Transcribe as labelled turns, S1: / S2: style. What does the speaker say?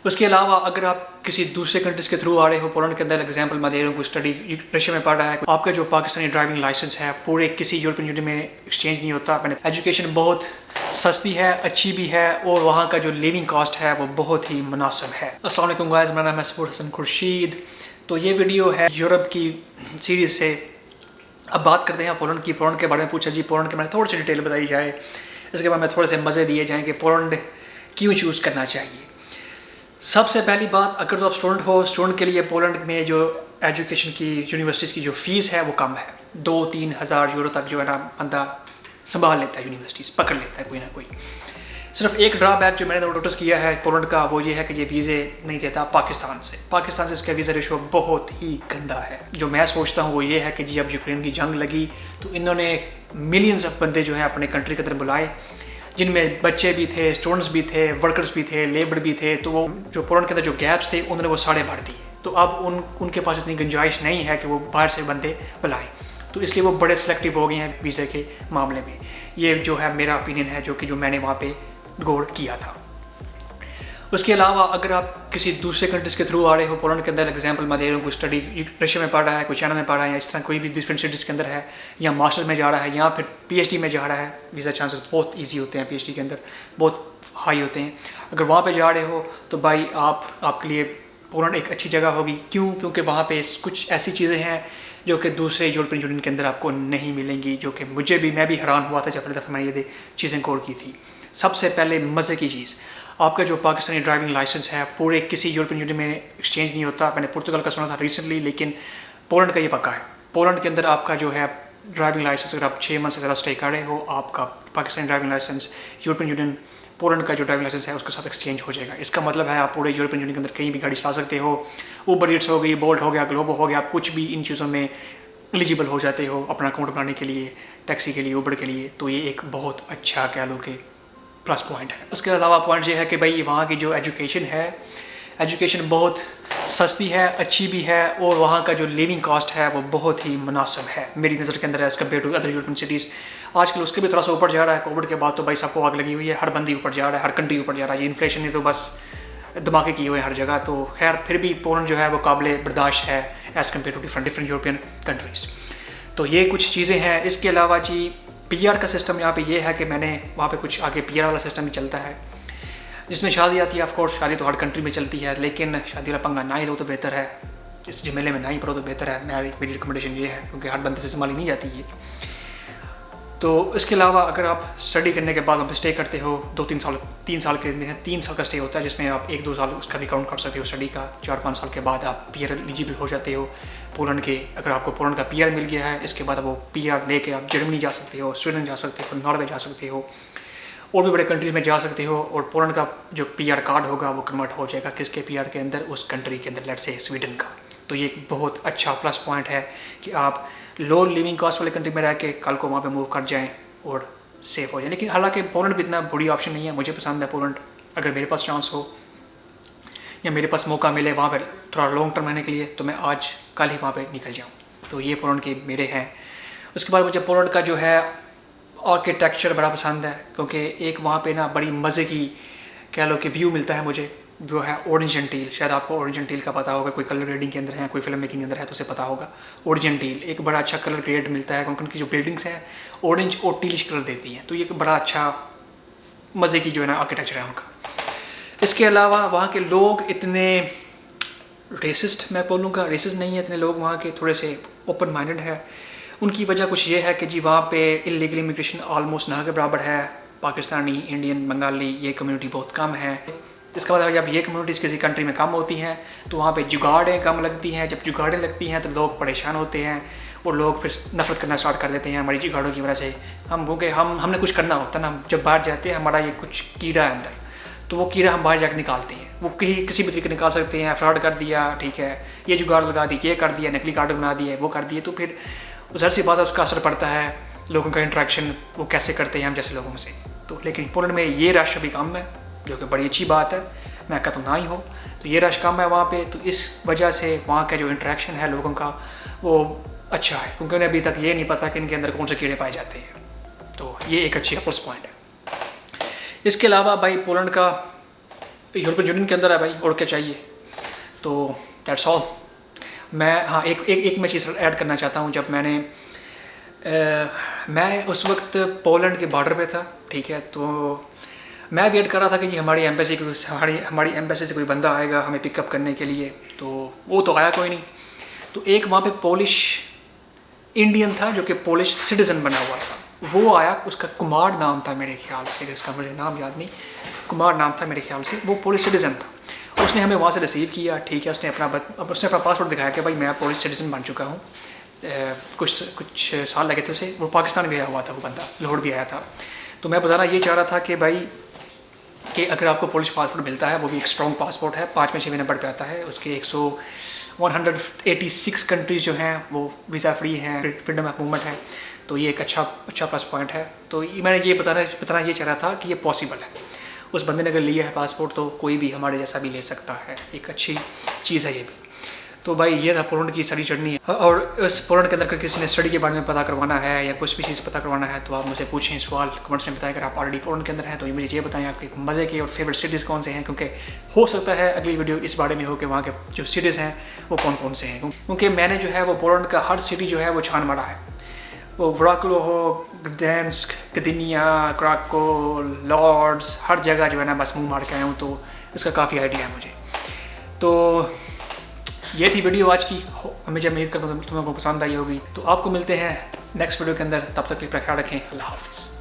S1: उसके अलावा अगर आप किसी दूसरे कंट्रीज़ के थ्रू आ रहे हो, पोलैंड के अंदर एग्जांपल मैं दे रहा हूँ, कोई स्टडी रशिया में पढ़ रहा है, आपका जो पाकिस्तानी ड्राइविंग लाइसेंस है पूरे किसी यूरोपियन यूनियन में एक्सचेंज नहीं होता। मैंने एजुकेशन बहुत सस्ती है, अच्छी भी है, और वहाँ का जो लिविंग कॉस्ट है वो बहुत ही मुनासिब है। अस्सलाम वालेकुम गाइस, मेरा नाम है सफूर हसन खुर्शीद। तो ये वीडियो है यूरोप की सीरीज़ से। अब बात करते हैं पोलैंड की। पोलैंड के बारे में पूछा जी, पोलैंड के बारे में थोड़ी सी डिटेल बताई जाए, इसके बाद में थोड़े से मज़े दिए जाएँ कि पोलैंड क्यों चूज़ करना चाहिए। सबसे पहली बात, अगर तो आप स्टूडेंट हो, स्टूडेंट के लिए पोलैंड में जो एजुकेशन की यूनिवर्सिटीज़ की जो फ़ीस है वो कम है। 2-3 हज़ार यूरो तक जो है ना बंदा संभाल लेता है, यूनिवर्सिटीज़ पकड़ लेता है कोई ना कोई। सिर्फ एक ड्रॉबैक जो मैंने नोटिस किया है पोलैंड का वो ये है कि ये वीज़े नहीं देता पाकिस्तान से इसका वीज़ा रेशो बहुत ही गंदा है। जो मैं सोचता हूँ वो ये है कि जी अब यूक्रेन की जंग लगी तो इन्होंने मिलियंस ऑफ बंदे जो हैं अपने कंट्री के अंदर बुलाए, जिनमें बच्चे भी थे, स्टूडेंट्स भी थे, वर्कर्स भी थे, लेबर भी थे। तो वो जो पोलैंड के अंदर जो गैप्स थे उन्होंने वो सारे भर दिए। तो अब उनके पास इतनी गुंजाइश नहीं है कि वो बाहर से बंदे बुलाएं, तो इसलिए वो बड़े सिलेक्टिव हो गए हैं वीज़े के मामले में। ये जो है मेरा ओपिनियन है, जो मैंने वहाँ पे गौर किया था। उसके अलावा अगर आप किसी दूसरे कंट्रीज़ के थ्रू आ रहे हो, पोलैंड के अंदर एग्जांपल मैं दे रहा हूँ, कोई स्टडी रशिया में पढ़ रहा है, कोई चाइना में पढ़ रहा है, या इस तरह कोई भी डिफरेंट सिटीज़ के अंदर है, या मास्टर्स में जा रहा है, या फिर पीएचडी में जा रहा है, वीज़ा चांसेस बहुत ईजी होते हैं, पीएचडी के अंदर बहुत हाई होते हैं। अगर वहाँ पे जा रहे हो तो भाई आपके लिए पोलैंड एक अच्छी जगह होगी। क्यों? क्योंकि वहाँ पे कुछ ऐसी चीज़ें हैं जो कि दूसरे यूरोपियन यूनियन के अंदर आपको नहीं मिलेंगी, जो कि मैं भी हैरान हुआ था जब पहली दफ़ा मैंने ये चीज़ें गौर की थी। सबसे पहले मज़े की चीज़, आपका जो पाकिस्तानी ड्राइविंग लाइसेंस है पूरे किसी यूरोपियन यूनियन में एक्सचेंज नहीं होता। मैंने पुर्तगाल का सुना था रिसेंटली, लेकिन पोलैंड का ये पक्का है। पोलैंड के अंदर आपका जो है ड्राइविंग लाइसेंस, अगर आप 6 मंथ से ज़्यादा स्टे कर रहे हो, आपका Pakistani driving licence European Union Poland का जो ड्राइविंग लाइसेंस है उसके साथ एक्सचेंज हो जाएगा। इसका मतलब है आप पूरे यूरोपियन यूनियन के अंदर कहीं भी गाड़ी चला सकते हो। ऊबर ईट्स हो गई, बोल्ट हो गया, ग्लोबो हो गया, आप कुछ भी इन चीज़ों में एलिजिबल हो जाते हो अपना अकाउंट बनाने के लिए, टैक्सी के लिए, ऊबर के लिए। तो ये एक बहुत अच्छा कह लो कि प्लस पॉइंट है। उसके अलावा पॉइंट ये है कि भाई वहाँ की जो एजुकेशन है, एजुकेशन बहुत सस्ती है, अच्छी भी है, और वहाँ का जो लिविंग कॉस्ट है वो बहुत ही मुनासिब है मेरी नज़र के अंदर as compare to other European cities. आजकल उसके भी थोड़ा सा ऊपर जा रहा है। कोविड के बाद तो भाई सबको आग लगी हुई है, हर बंदी ऊपर जा रहा है, हर कंट्री ऊपर जा रहा है। ये इन्फ्लेशन ने तो बस धमाके किए हुए हैं हर जगह। तो खैर फिर भी पोलैंड जो है वो काबिल बर्दाश्त है as compare to different European countries. तो ये कुछ चीज़ें हैं। इसके अलावा जी पीआर का सिस्टम यहाँ पे ये है कि मैंने वहाँ पे कुछ आगे पीआर वाला सिस्टम भी चलता है, जिसमें शादी आती है। ऑफ कोर्स शादी तो हर कंट्री में चलती है, लेकिन शादी वाला पंगा ना ही लो तो बेहतर है, इस झमेले में ना ही पड़ो तो बेहतर है। मेरी रिकमेंडेशन ये है, क्योंकि हर बंदे से संभाली नहीं जाती ये। तो इसके अलावा अगर आप स्टडी करने के बाद वहाँ पे स्टे करते हो 2-3 साल, 3 साल का स्टे होता है, जिसमें आप 1-2 साल उसका भी काउंट कर सकते हो स्टडी का। 4-5 साल के बाद आप पीआर एलिजिबल हो जाते हो पोलैंड के। अगर आपको पोलैंड का पीआर मिल गया है, इसके बाद वो पीआर लेके आप जर्मनी जा सकते हो, स्वीडन जा सकते हो, नॉर्वे जा सकते हो, और भी बड़े कंट्रीज़ में जा सकते हो। और पोलैंड का जो पीआर कार्ड होगा वो कन्वर्ट हो जाएगा किसके पीआर के अंदर, उस कंट्री के अंदर, लेट्स से स्वीडन का। तो ये एक बहुत अच्छा प्लस पॉइंट है कि आप लो लिविंग कॉस्ट वाले कंट्री में रह के कल को वहाँ पे मूव कर जाएं और सेफ हो जाए। लेकिन हालांकि पोलैंड भी इतना बुरी ऑप्शन नहीं है, मुझे पसंद है पोलैंड। अगर मेरे पास चांस हो या मेरे पास मौका मिले वहाँ पे थोड़ा लॉन्ग टर्म रहने के लिए, तो मैं आज कल ही वहाँ पे निकल जाऊँ। तो ये पोलैंड के मेरे हैं। उसके बाद मुझे पोलैंड का जो है आर्किटेक्चर बड़ा पसंद है, क्योंकि एक वहाँ पे ना बड़ी मज़े की कह लो कि व्यू मिलता है मुझे, जो है ओरेंज टील। शायद आपको ओरेंज टील का पता होगा, कोई कलर ग्रेडिंग के अंदर है, कोई फिल्म मेकिंग के अंदर है तो उसे पता होगा। ओरेंज टील एक बड़ा अच्छा कलर ग्रेड मिलता है, क्योंकि उनकी जो बिल्डिंग्स हैं ऑरेंज और टीलिश कलर देती हैं। तो ये एक बड़ा अच्छा मज़े की जो है ना आर्किटेक्चर है उनका। इसके अलावा वहाँ के लोग इतने रेसिस्ट, मैं बोलूँगा रेसिस्ट नहीं है, इतने लोग वहाँ के थोड़े से ओपन माइंडेड है। उनकी वजह कुछ ये है कि जी वहाँ पे इलीगल इमिग्रेशन ऑलमोस्ट ना के बराबर है। पाकिस्तानी, इंडियन, बंगाली ये कम्युनिटी बहुत कम है। इसका मतलब जब ये कम्युनिटीज़ किसी कंट्री में कम होती हैं तो वहाँ पे जुगाड़ें कम लगती हैं। जब जुगाड़ें लगती हैं तो लोग परेशान होते हैं और लोग फिर नफरत करना स्टार्ट कर देते हैं हमारी जुगाड़ों की वजह से। हमने कुछ करना होता है ना, जब बाहर जाते हैं हमारा ये कुछ कीड़ा है अंदर, तो वो कीड़ा हम बाहर जाकर निकालते हैं। वो किसी भी तरीके निकाल सकते हैं। फ्रॉड कर दिया, ठीक है, ये जुगाड़ लगा दी, ये कर दिया, नकली कार्ड बना दिए, वो कर दिए, तो फिर ज़ाहिर सी बात है उसका असर पड़ता है लोगों का इंटरेक्शन वो कैसे करते हैं हम जैसे लोगों से। तो लेकिन पोलैंड में ये रश अभी कम है, जो कि बड़ी अच्छी बात है। मैं कहता हूँ ना ही हो, तो ये रश कम है वहाँ पे, तो इस वजह से वहाँ का जो इंटरेक्शन है लोगों का वो अच्छा है, क्योंकि उन्हें अभी तक ये नहीं पता कि इनके अंदर कौन से कीड़े पाए जाते हैं। तो ये एक अच्छी प्लस पॉइंट है। इसके अलावा भाई पोलैंड का यूरोपियन यूनियन के अंदर है भाई, और क्या चाहिए। तो दैट्स ऑल। मैं हाँ एक मैं चीज़ ऐड करना चाहता हूँ। जब मैं उस वक्त पोलैंड के बॉर्डर पे था, ठीक है, तो मैं वेट कर रहा था कि जी हमारी एम्बेसी से कोई बंदा आएगा हमें पिकअप करने के लिए। तो वो तो आया कोई नहीं। तो एक वहाँ पे पोलिश इंडियन था जो कि पोलिश सिटीज़न बना हुआ था, वो आया। उसका कुमार नाम था मेरे ख्याल से, उसका मुझे नाम याद नहीं, कुमार नाम था मेरे ख्याल से। वो पोलिश सिटीज़न था। उसने हमें वहाँ से रिसीव किया, ठीक है। उसने अपना पासपोर्ट दिखाया कि भाई मैं पोलिश सिटीज़न बन चुका हूँ। कुछ साल लगे थे उसे। वो पाकिस्तान गया हुआ था, वो बंदा लाहौर भी आया था। तो मैं बताना ये चाह रहा था कि भाई कि अगर आपको पोलिश पासपोर्ट मिलता है, वो भी एक स्ट्रॉन्ग पासपोर्ट है, 5 में 6 नंबर पे आता है। उसके 186 कंट्रीज़ जो हैं वो वीज़ा फ्री हैं, फ्रीडम ऑफ मूवमेंट है। तो ये एक अच्छा प्लस पॉइंट है। तो मैंने ये बताना ये चाह रहा था कि ये पॉसिबल है। उस बंदे ने अगर लिया है पासपोर्ट तो कोई भी हमारे जैसा भी ले सकता है। एक अच्छी चीज़ है ये भी। तो भाई ये था पोलैंड की सारी जर्नी। और इस पोलैंड के अंदर अगर किसी ने स्टडी के बारे में पता करवाना है या कुछ भी चीज़ पता करवाना है तो आप मुझे पूछें, सवाल कमेंट्स में बताएं। अगर आप ऑलरेडी पोलैंड के अंदर हैं तो ये मुझे ये बताएं आपके मज़े के और फेवरेट सिटीज़ कौन से हैं, क्योंकि हो सकता है अगली वीडियो इस बारे में हो कि वहाँ के जो सिटीज़ हैं वो कौन कौन से हैं। क्योंकि मैंने जो है वो पोलैंड का हर सिटी जो है वो छान मारा है। वो व्राक्लो हो, ग्डेंस्क, गदिनिया, क्राको, लॉर्ड्स, हर जगह जो है ना बस मुँह मार के आया हूँ। तो इसका काफ़ी आइडिया है मुझे। तो ये थी वीडियो आज की। मुझे उम्मीद करता हूँ तुम्हें को पसंद आई होगी। तो आपको मिलते हैं नेक्स्ट वीडियो के अंदर। तब तक के लिए ख्याल रखें। अल्लाह हाफ़िज़।